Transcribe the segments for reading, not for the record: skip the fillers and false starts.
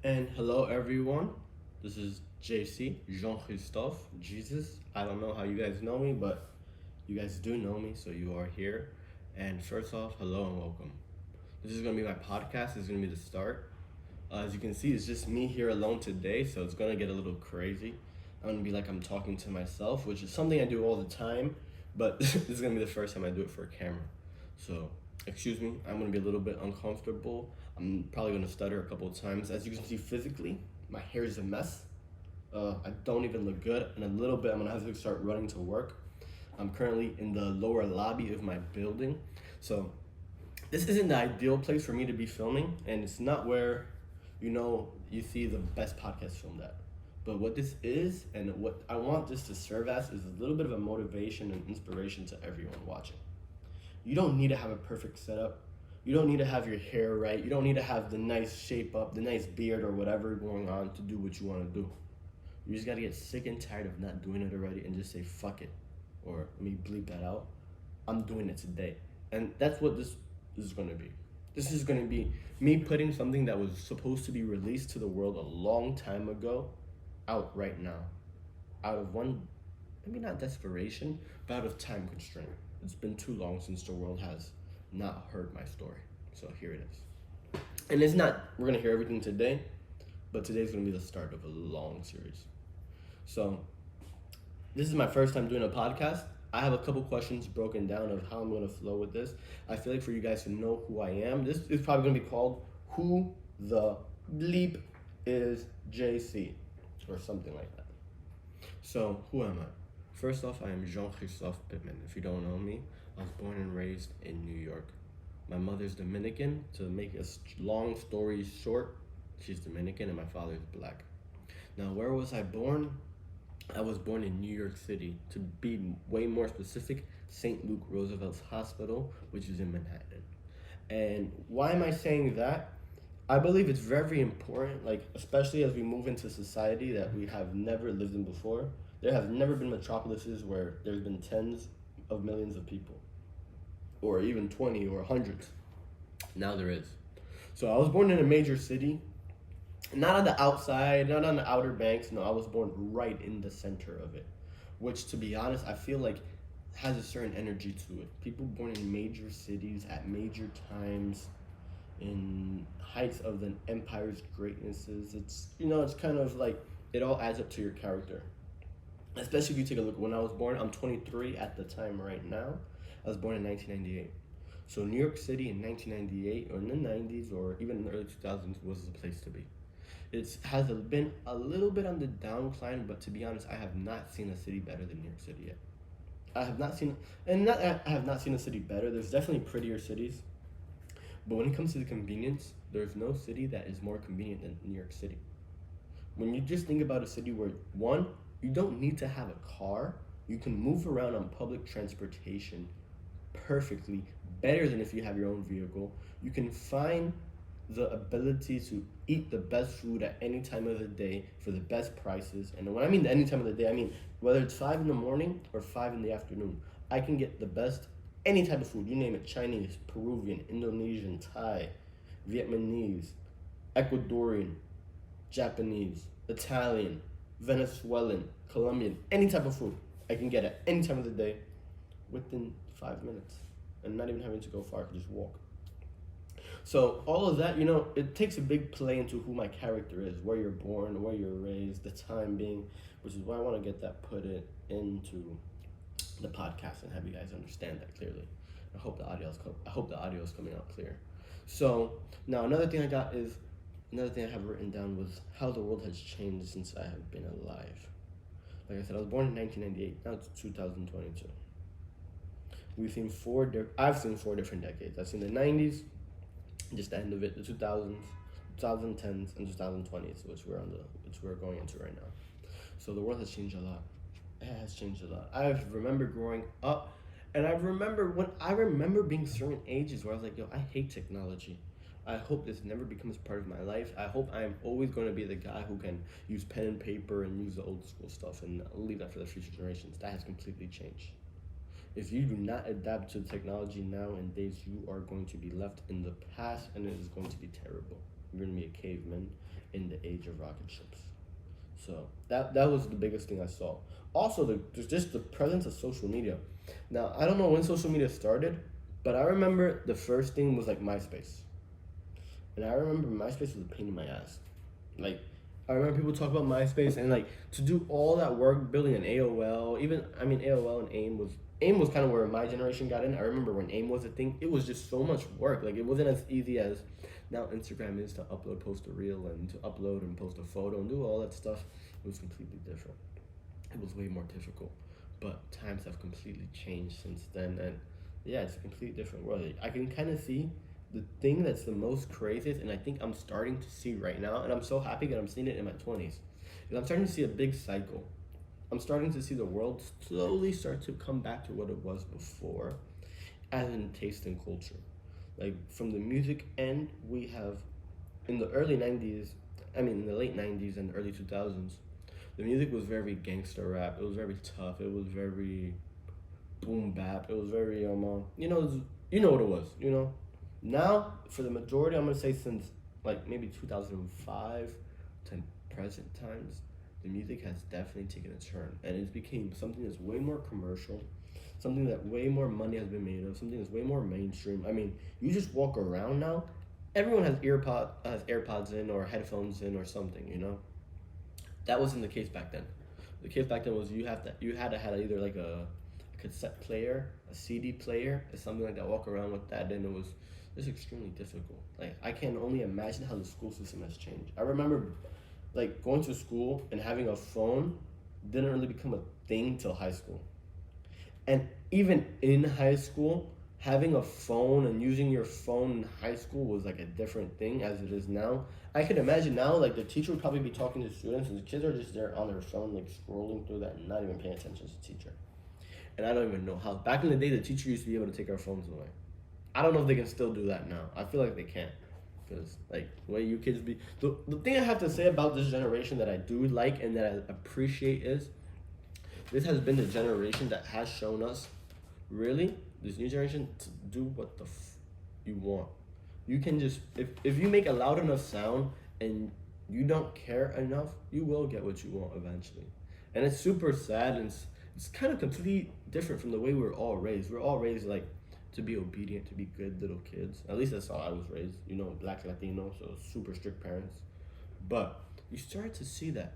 And hello, everyone. This is JC, Jean Christophe, Jesus. I don't know how you guys know me, but you guys do know me, so you are here. And first off, hello and welcome. This is gonna be my podcast. This is gonna be the start. As you can see, it's just me here alone today, so it's gonna get a little crazy. I'm gonna be like I'm talking to myself, which is something I do all the time, but this is gonna be the first time I do it for a camera. So, excuse me, I'm gonna be a little bit uncomfortable. I'm probably gonna stutter a couple of times. As you can see physically, my hair is a mess. I don't even look good. In a little bit, I'm gonna have to start running to work. I'm currently in the lower lobby of my building. So, this isn't the ideal place for me to be filming, and it's not where you see the best podcast filmed at. But what this is, and what I want this to serve as, is a little bit of a motivation and inspiration to everyone watching. You don't need to have a perfect setup. You don't need to have your hair right. You don't need to have the nice shape up, the nice beard or whatever going on to do what you want to do. You just gotta get sick and tired of not doing it already and just say fuck it. Or let me bleep that out. I'm doing it today. And that's what this is gonna be. This is gonna be me putting something that was supposed to be released to the world a long time ago out right now. Out of one, maybe not desperation, but out of time constraint. It's been too long since the world has not heard my story. So here it is. And it's not, we're gonna hear everything today, but today's gonna be the start of a long series. So this is my first time doing a podcast. I have a couple questions broken down of how I'm gonna flow with this. I feel like for you guys to know who I am, this is probably gonna be called Who the Bleep is JC or something like that. So who am I? First off, I am Jean-Christophe Pittman. If you don't know me, I was born and raised in New York. My mother's Dominican. To make a long story short, she's Dominican and my father is black. Now, where was I born? I was born in New York City. To be way more specific, St. Luke Roosevelt's Hospital, which is in Manhattan. And why am I saying that? I believe it's very important, like especially as we move into society that we have never lived in before. There have never been metropolises where there's been tens of millions of people, or even 20 or hundreds. Now there is. So I was born in a major city, not on the outside, not on the outer banks. No, I was born right in the center of it, which, to be honest, I feel like has a certain energy to it. People born in major cities at major times, in heights of the empire's greatnesses. It's kind of like it all adds up to your character. Especially if you take a look, when I was born, I'm 23 at the time right now. I was born in 1998. So New York City in 1998 or in the 90s or even in the early 2000s was the place to be. It has been a little bit on the downcline, but to be honest, I have not seen a city better than New York City yet. I have not seen, and not I have not seen a city better. There's definitely prettier cities, but when it comes to the convenience, there's no city that is more convenient than New York City. When you just think about a city where, one, you don't need to have a car, you can move around on public transportation perfectly, better than if you have your own vehicle. You can find the ability to eat the best food at any time of the day for the best prices. And when I mean any time of the day, I mean whether it's 5 in the morning or 5 in the afternoon. I can get the best any type of food, you name it: Chinese, Peruvian, Indonesian, Thai, Vietnamese, Ecuadorian, Japanese, Italian, Venezuelan, Colombian, any type of food I can get at any time of the day within 5 minutes. And not even having to go far, I can just walk. So all of that, it takes a big play into who my character is, where you're born, where you're raised, the time being, which is why I want to get that put it into the podcast and have you guys understand that clearly. I hope the audio is coming out clear. So now another thing I have written down was how the world has changed since I have been alive. Like I said, I was born in 1998. Now it's 2022. I've seen 4 different decades. I've seen the 90s, just the end of it, the 2000s, 2010s, and 2020s, which we're going into right now. So the world has changed a lot. It has changed a lot. I remember growing up, and I remember being certain ages where I was like, yo, I hate technology. I hope this never becomes part of my life. I hope I am always going to be the guy who can use pen and paper and use the old school stuff and leave that for the future generations. That has completely changed. If you do not adapt to technology nowadays, you are going to be left in the past, and it is going to be terrible. You're going to be a caveman, in the age of rocket ships. So that was the biggest thing I saw. Also, there's just the presence of social media. Now I don't know when social media started, but I remember the first thing was like MySpace, and I remember MySpace was a pain in my ass. Like I remember people talk about MySpace and like to do all that work building an AOL. Even I mean AOL and AIM was kind of where my generation got in. I remember when AIM was a thing, it was just so much work. Like it wasn't as easy as now Instagram is to upload, post a reel, and to upload and post a photo and do all that stuff. It was completely different. It was way more difficult. But times have completely changed since then, and yeah, it's a completely different world. Like, I can kind of see the thing that's the most craziest, and I think I'm starting to see right now, and I'm so happy that I'm seeing it in my 20s, is I'm starting to see a big cycle. I'm starting to see the world slowly start to come back to what it was before, as in taste and culture. Like from the music end, we have in the early 90s, I mean in the late 90s and early 2000s, the music was very gangster rap. It was very tough. It was very boom bap. It was very you know what it was. You know, now for the majority, I'm gonna say since like maybe 2005 to present times, the music has definitely taken a turn, and it's became something that's way more commercial, something that way more money has been made of, something that's way more mainstream. I mean, you just walk around now, everyone has AirPods in or headphones in or something. You know, that wasn't the case back then. The case back then was you had to have either like a cassette player, a CD player, or something like that. Walk around with that, and it was just extremely difficult. Like I can only imagine how the school system has changed. I remember like going to school and having a phone didn't really become a thing till high school. And even in high school, having a phone and using your phone in high school was like a different thing as it is now. I could imagine now, like the teacher would probably be talking to students, and the kids are just there on their phone, like scrolling through that and not even paying attention to the teacher. And I don't even know how. Back in the day, the teacher used to be able to take our phones away. I don't know if they can still do that now. I feel like they can't. Because, like, the way you kids be. The thing I have to say about this generation that I do like and that I appreciate is this has been the generation that has shown us, really, this new generation, to do what you want. You can just, if you make a loud enough sound and you don't care enough, you will get what you want eventually. And it's super sad, and it's kind of completely different from the way we were all raised. We're all raised like to be obedient, to be good little kids. At least that's how I was raised. You know, black Latino, so super strict parents. But you start to see that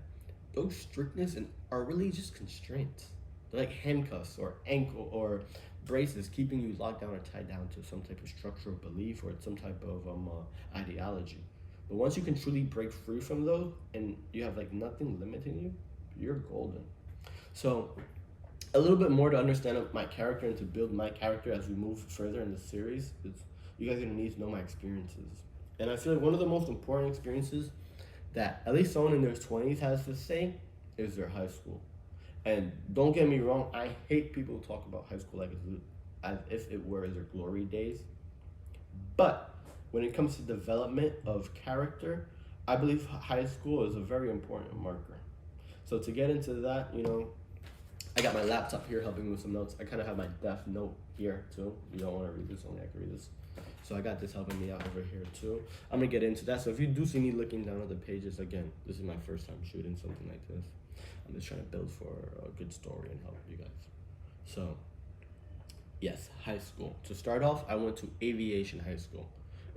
those strictness and are really just constraints. They're like handcuffs or ankle or braces keeping you locked down or tied down to some type of structure or belief or some type of ideology. But once you can truly break free from those and you have like nothing limiting you, you're golden. So a little bit more to understand my character and to build my character as we move further in the series is you guys are gonna need to know my experiences. And I feel like one of the most important experiences that at least someone in their 20s has to say is their high school. And don't get me wrong, I hate people who talk about high school like as if it were their glory days. But when it comes to development of character, I believe high school is a very important marker. So to get into that, you know, I got my laptop here helping me with some notes. I kind of have my Death Note here too. You don't want to read this, only I can read this. So I got this helping me out over here too. I'm gonna get into that. So if you do see me looking down at the pages, again, this is my first time shooting something like this. I'm just trying to build for a good story and help you guys. So, yes, high school. To start off, I went to Aviation High School.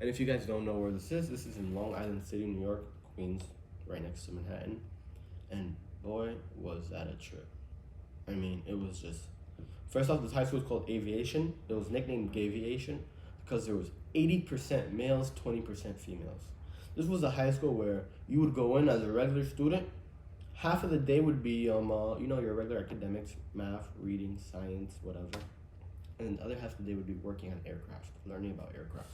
And if you guys don't know where this is in Long Island City, New York, Queens, right next to Manhattan. And boy, was that a trip. I mean, it was just... First off, this high school is called Aviation. It was nicknamed Gaviation because there was 80% males, 20% females. This was a high school where you would go in as a regular student. Half of the day would be, your regular academics, math, reading, science, whatever. And the other half of the day would be working on aircraft, learning about aircraft.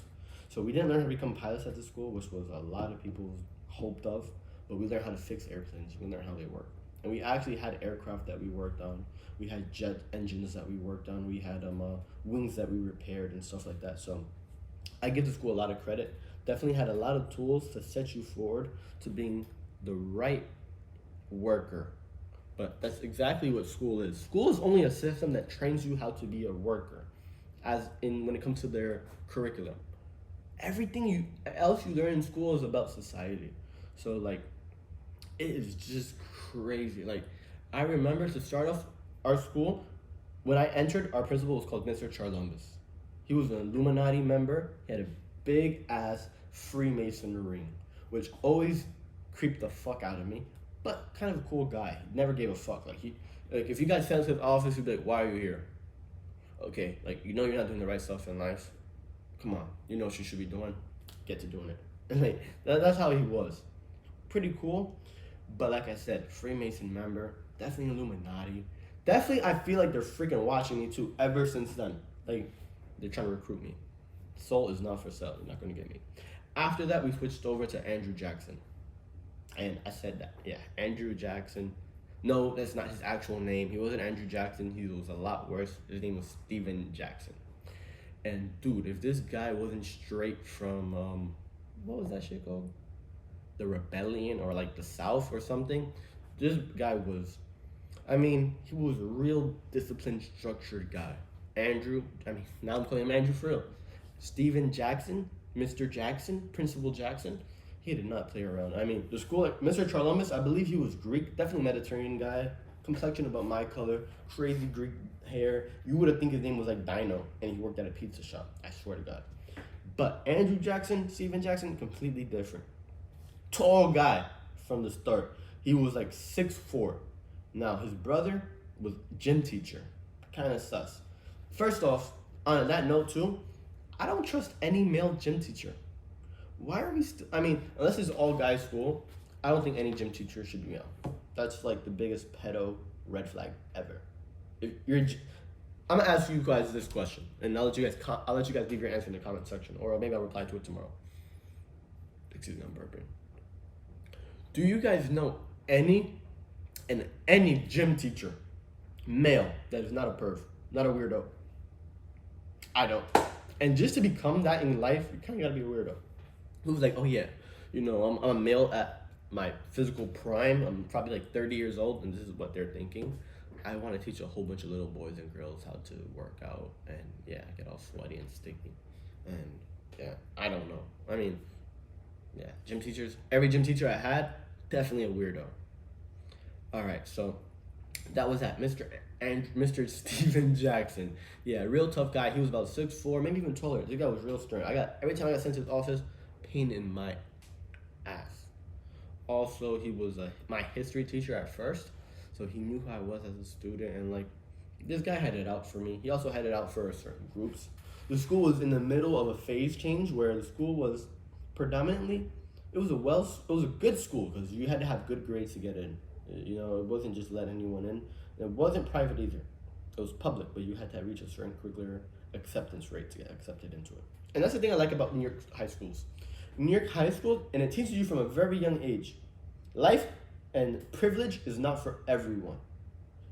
So we didn't learn how to become pilots at the school, which was a lot of people's hoped of, but we learned how to fix airplanes. We learned how they work. And we actually had aircraft that we worked on. We had jet engines that we worked on. We had wings that we repaired and stuff like that. So I give the school a lot of credit. Definitely had a lot of tools to set you forward to being the right worker. But that's exactly what school is. School is only a system that trains you how to be a worker, as in when it comes to their curriculum. Everything else you learn in school is about society. So like, it is just crazy. Like, I remember to start off our school, when I entered, our principal was called Mr. Charlumbus. He was an Illuminati member. He had a big ass Freemason ring, which always creeped the fuck out of me. But kind of a cool guy. Never gave a fuck. Like if you got sent to his office, he'd be like, "Why are you here?" Okay, like you know you're not doing the right stuff in life. Come on, you know what you should be doing. Get to doing it. And like that's how he was. Pretty cool. But like I said, Freemason member, definitely Illuminati. Definitely, I feel like they're freaking watching me too. Ever since then, like they're trying to recruit me. Soul is not for sale. You're not gonna get me. After that, we switched over to Andrew Jackson, and I said that, yeah, Andrew Jackson. No, that's not his actual name. He wasn't Andrew Jackson. He was a lot worse. His name was Steven Jackson. And dude, if this guy wasn't straight from what was that shit called? The Rebellion or like the South or something. This guy was, I mean, he was a real disciplined, structured guy. Andrew, I mean, now I'm calling him Andrew for real. Steven Jackson, Mr. Jackson, Principal Jackson, he did not play around. I mean, the school, like Mr. Charlumbus, I believe he was Greek, definitely Mediterranean guy, complexion about my color, crazy Greek hair. You would have think his name was like Dino, and he worked at a pizza shop. I swear to God. But Andrew Jackson, Steven Jackson, completely different. Tall guy from the start. He was like 6'4". Now his brother was gym teacher. Kind of sus. First off, on that note too, I don't trust any male gym teacher. Why are we still? I mean, unless it's all guys school, I don't think any gym teacher should be male. That's like the biggest pedo red flag ever. If you're, I'm gonna ask you guys this question, and I'll let you guys leave your answer in the comment section, or maybe I'll reply to it tomorrow. Excuse me, I'm burping. Do you guys know any gym teacher, male, that is not a perv, not a weirdo? I don't. And just to become that in life, you kind of gotta be a weirdo. Who's like, oh yeah, you know, I'm a male at my physical prime. I'm probably like 30 years old, and this is what they're thinking. I want to teach a whole bunch of little boys and girls how to work out, and yeah, get all sweaty and sticky. And yeah, I don't know. I mean, yeah, gym teachers. Every gym teacher I had, definitely a weirdo. All right, so that was that, Mr. Steven Jackson. Yeah, real tough guy. He was about 6'4", maybe even taller. This guy was real stern. Every time I got sent to his office, pain in my ass. Also, he was my history teacher at first, so he knew who I was as a student, and like this guy had it out for me. He also had it out for certain groups. The school was in the middle of a phase change where the school was predominantly, it was a good school because you had to have good grades to get in. You know, it wasn't just let anyone in. It wasn't private either. It was public, but you had to reach a certain curricular acceptance rate to get accepted into it. And that's the thing I like about New York high schools. New York high school, and it teaches you from a very young age. Life and privilege is not for everyone.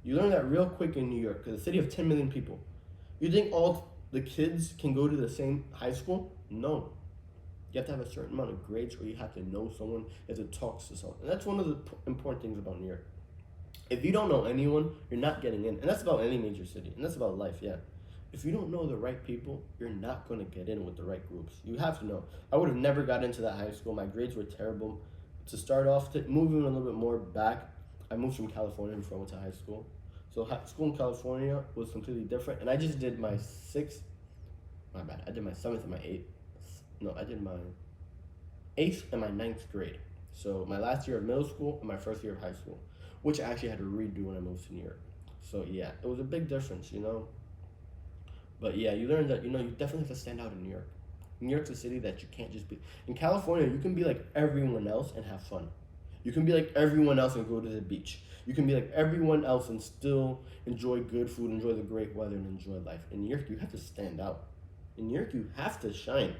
You learn that real quick in New York, because it's a city of 10 million people. You think all the kids can go to the same high school? No. You have to have a certain amount of grades, or you have to know someone, you have to talk to someone. And that's one of the important things about New York. If you don't know anyone, you're not getting in. And that's about any major city. And that's about life, yeah. If you don't know the right people, you're not going to get in with the right groups. You have to know. I would have never got into that high school. My grades were terrible. To start off, moving a little bit more back, I moved from California before I went to high school. So school in California was completely different. And I just did my I did my 7th and my 8th. No, I did my 8th and my 9th grade. So my last year of middle school and my first year of high school, which I actually had to redo when I moved to New York. So yeah, it was a big difference, you know. But yeah, you learn that, you know, you definitely have to stand out in New York. New York's a city that you can't just be. In California, you can be like everyone else and have fun. You can be like everyone else and go to the beach. You can be like everyone else and still enjoy good food, enjoy the great weather, and enjoy life. In New York, you have to stand out. In New York, you have to shine.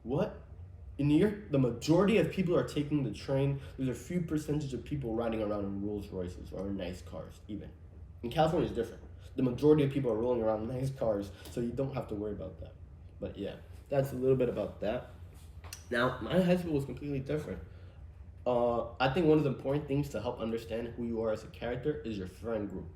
What? In New York, the majority of people are taking the train. There's a few percentage of people riding around in Rolls Royces or in nice cars, even. In California, it's different. The majority of people are rolling around in nice cars, so you don't have to worry about that. But yeah, that's a little bit about that. Now, my high school was completely different. I think one of the important things to help understand who you are as a character is your friend group.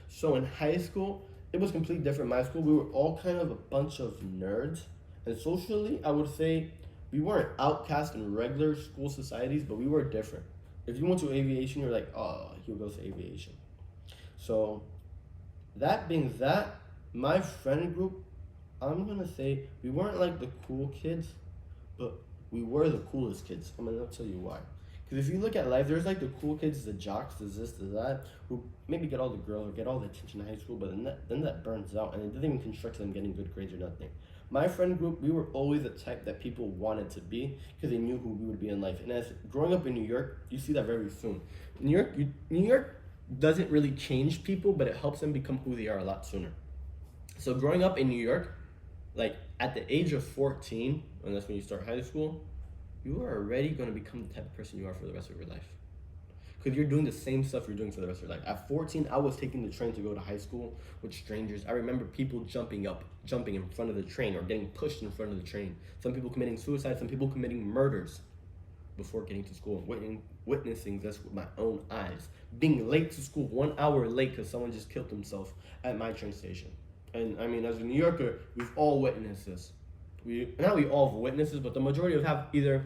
So in high school, it was completely different. In my school, we were all kind of a bunch of nerds. And socially, I would say we weren't outcast in regular school societies, but we were different. If you went to aviation, you're like, oh, he goes to aviation. So that being that, my friend group, I'm gonna say we weren't like the cool kids, but we were the coolest kids. I'm gonna tell you why. Because if you look at life, there's like the cool kids, the jocks, the this, the that, who maybe get all the girls or get all the attention in high school, but then that burns out and it doesn't even construct them getting good grades or nothing. My friend group, we were always the type that people wanted to be because they knew who we would be in life. And as growing up in New York, you see that very soon. New York doesn't really change people, but it helps them become who they are a lot sooner. So growing up in New York, like at the age of 14, and that's when you start high school, you are already going to become the type of person you are for the rest of your life. Because you're doing the same stuff you're doing for the rest of your life. At 14, I was taking the train to go to high school with strangers. I remember people jumping in front of the train or getting pushed in front of the train. Some people committing suicide, some people committing murders before getting to school, witnessing this with my own eyes. Being late to school, 1 hour late because someone just killed himself at my train station. And I mean, as a New Yorker, we've all witnessed this. Not we all have witnesses, but the majority of have either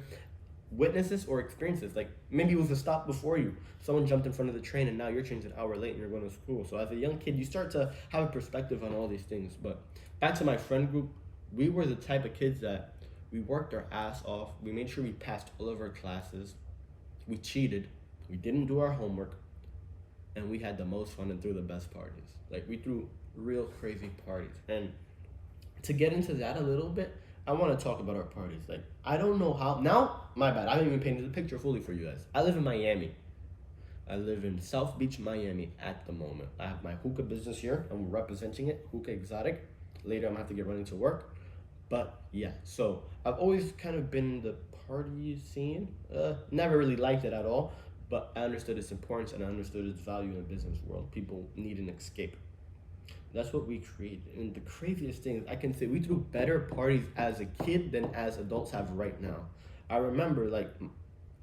witnesses or experiences. Like maybe it was a stop before you. Someone jumped in front of the train and now your train's an hour late and you're going to school. So as a young kid, you start to have a perspective on all these things. But back to my friend group, we were the type of kids that we worked our ass off. We made sure we passed all of our classes. We cheated. We didn't do our homework. And we had the most fun and threw the best parties. Like we threw real crazy parties. And to get into that a little bit, I want to talk about our parties. Like, I don't know how. Now, my bad. I haven't even painted the picture fully for you guys. I live in Miami. I live in South Beach, Miami at the moment. I have my hookah business here. I'm representing it, Hookah Exotic. Later, I'm going to have to get running to work. But, yeah. So, I've always kind of been the party scene. Never really liked it at all. But I understood its importance and I understood its value in the business world. People need an escape. That's what we create. And the craziest thing is I can say we threw better parties as a kid than as adults have right now. I remember like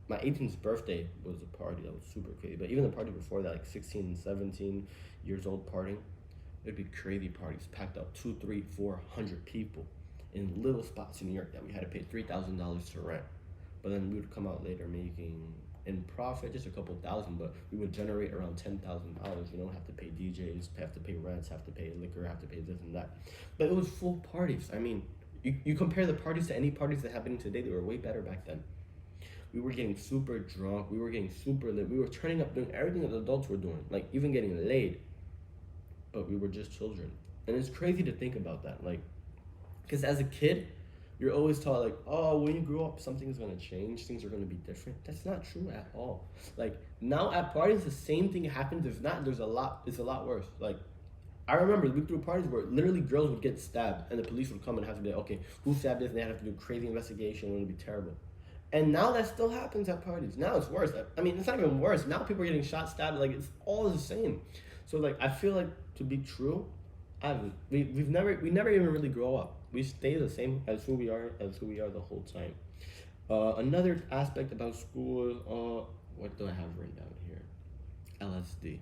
my 18th birthday was a party that was super crazy. But even the party before that, like 16 and 17 years old partying, it'd be crazy parties, packed up 2, 3, 400 people in little spots in New York that we had to pay $3,000 to rent. But then we would come out later making in profit just a couple thousand, but we would generate around $10,000. You know, have to pay DJs, have to pay rents, have to pay liquor, have to pay this and that. But it was full parties. I mean, you compare the parties to any parties that happening today, they were way better back then. We were getting super drunk, we were getting super lit, we were turning up doing everything that the adults were doing, like even getting laid. But we were just children. And it's crazy to think about that. Like, because as a kid, you're always taught like, oh, when you grow up, something's gonna change, things are gonna be different. That's not true at all. Like now at parties, the same thing happens. If not, it's a lot worse. Like I remember we threw parties where literally girls would get stabbed and the police would come and have to be like, okay, who stabbed this? And they had to do a crazy investigation and it would be terrible. And now that still happens at parties. Now it's worse. I mean, it's not even worse. Now people are getting shot, stabbed, like it's all the same. So like I feel like to be true, we never even really grow up. We stay the same as who we are the whole time. Another aspect about school is, what do I have written down here? LSD.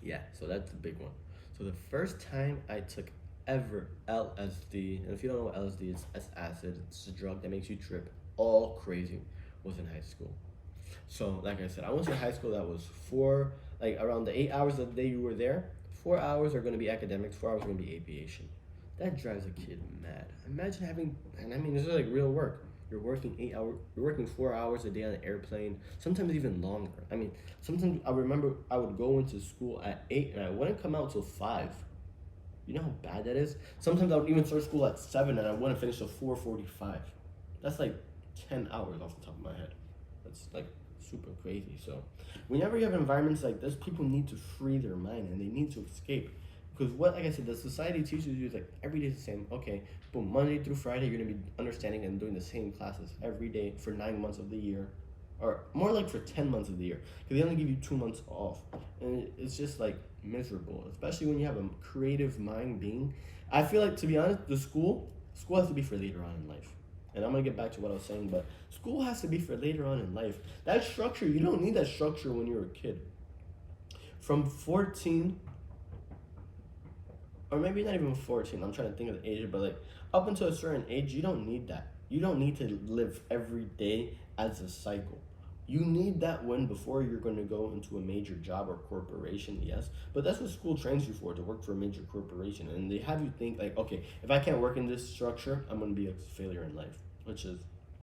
Yeah, so that's a big one. So the first time I took ever LSD, and if you don't know what LSD is, it's acid. It's a drug that makes you trip all crazy, was in high school. So like I said, I went to a high school that was around the 8 hours of the day you were there, 4 hours are going to be academics, 4 hours are going to be aviation. That drives a kid mad. Imagine having, and I mean, this is like real work. You're working 8 hours, you're working 4 hours a day on an airplane, sometimes even longer. I mean, sometimes I remember I would go into school at 8 and I wouldn't come out till 5. You know how bad that is? Sometimes I would even start school at 7 and I wouldn't finish till 4:45. That's like 10 hours off the top of my head. That's like super crazy. So whenever you have environments like this, people need to free their mind and they need to escape. Because like I said, the society teaches you is like every day is the same. Okay, boom, Monday through Friday, you're going to be understanding and doing the same classes every day for 9 months of the year. Or more like for 10 months of the year. Because they only give you 2 months off. And it's just like miserable. Especially when you have a creative mind being. I feel like, to be honest, school has to be for later on in life. And I'm going to get back to what I was saying, but school has to be for later on in life. That structure, you don't need that structure when you're a kid. From 14, or maybe not even 14, I'm trying to think of the age, but like up until a certain age, you don't need that. You don't need to live every day as a cycle. You need that win before you're going to go into a major job or corporation, yes. But that's what school trains you for, to work for a major corporation. And they have you think, like, okay, if I can't work in this structure, I'm going to be a failure in life, which is